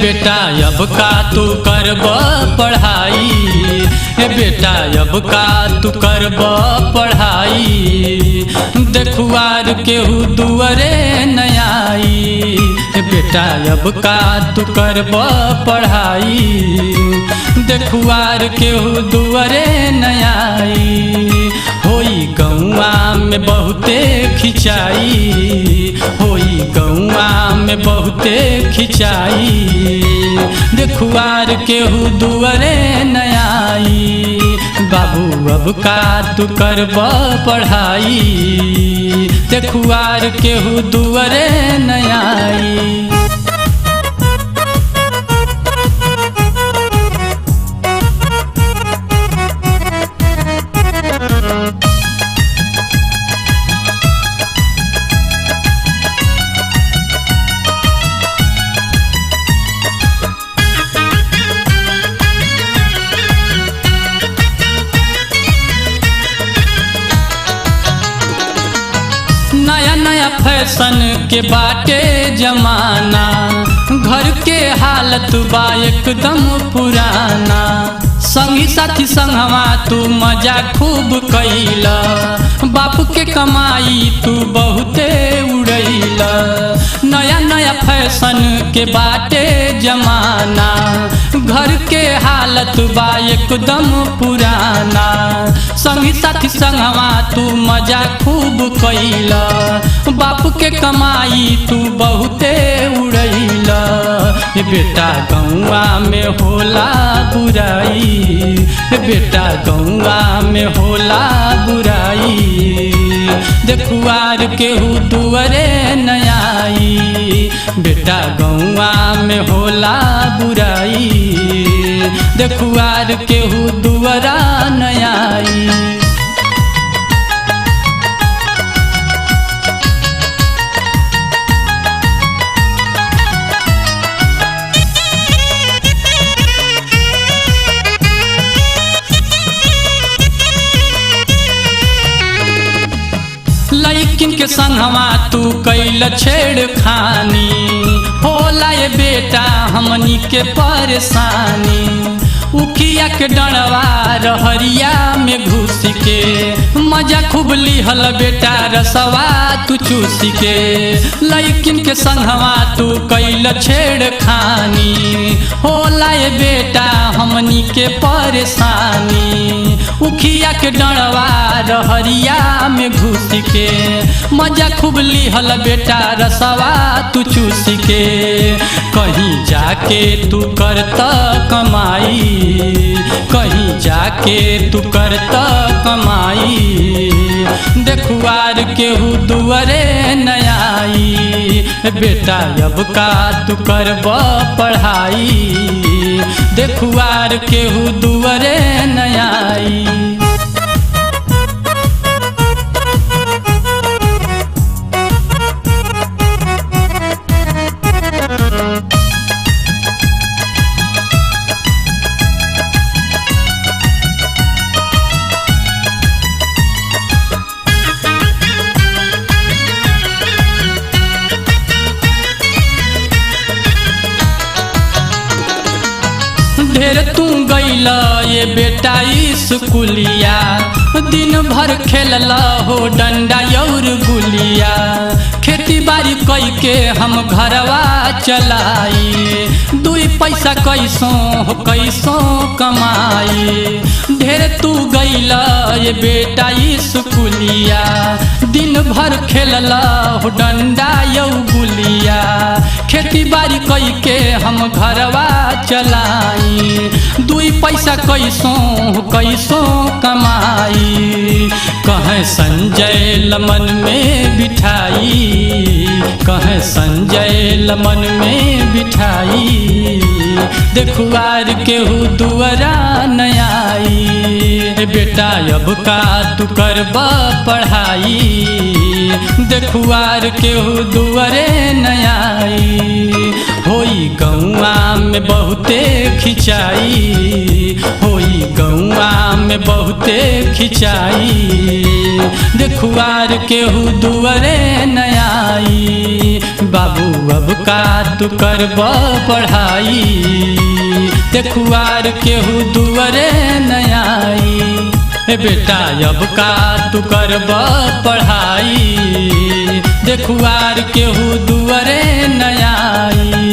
बेटा अब का तू करब पढ़ाई, बेटा अब का तू करब पढ़ाई, देखुआर केहू दुआरे न आई। बेटा अब का तू करब पढ़ाई, देखुआर केहू दुआरे न आई। होई गौआ में बहुते खिंचाई, होई गौआ में बहुते खिंचाई, देखुआर केहू दुआरे न आई। बाबू अब का तू करब पढ़ाई, देखुआर केहू दुआरे न आई। नया नया फैशन के बाटे जमाना, घर के हालत बा एकदम पुराना। संगी साथी संगवा तू मजा खूब कैला, बाप के कमाई तू बहुते उड़ैला। नया नया फैशन के बाटे जमाना, घर के हालत बा एकदम पुराना। संगी साथी संगवा तू मजा खूब कैला, बाप के कमाई तू बहुते उड़ैला। बेटा गौआ में होला बुराई, बेटा गौआ में होला बुराई, देखुआर केहू दुआरे न आई। बेटा गौआ में होला बुराई, देखुआर केहू दुआरा न आई। लइकिन के संगवा तू कैल छेड़खानी, होला ये बेटा हमनी के परेशानी। उखिया के डरवा रहरिया में घुस के, मजा खूब लिहल बेटा रसवा तू चूस के। लइकिन के संगवा तू कैल छेड़खानी, होला ये बेटा हमनी के परेशानी। उखिया के डरवा रहरिया में घुस के, मजा खूब लिहल बेटा रसवा तू चूस के। कहीं जाके तू करत कमाई, कहीं जाके तू करत कमाई, देखुआर केहू दुआरे न आई। बेटा अब का तू करब पढ़ाई, देखुआर केहू दुआरे न आई। ढेर तू गैला ये बेटा स्कूलिया, दिन भर खेलला हो डंडा और गुलिया। खेती बाड़ी कई के हम घरवा चलाई, दुई पैसा कैसों हो कैसों कमाई। ढेर तू गैला ये बेटा स्कूलिया, दिन भर खेलला हो डंडा और गुलिया। खेती बाड़ी कई के हम घरवा चलाई, दुई पैसा कैसों कैसों कमाई। कहें संजय लमन में बिठाई, कहें संजय लमन में बिठाई, देखुआर केहू दुआरा न आई। बेटा अब का तू करब पढ़ाई, देखुआर केहू दुआरे न आई। होई गौआ में बहुते खिंचाई, होई गौआ में बहुते खिंचाई, देखुआर केहू दुआरे न आई। बाबू अब का तू करब पढ़ाई, देखुआर केहू दुआरे न आई। बेटा अब का तू करब पढ़ाई, देखुआर केहू दुआरे न आई।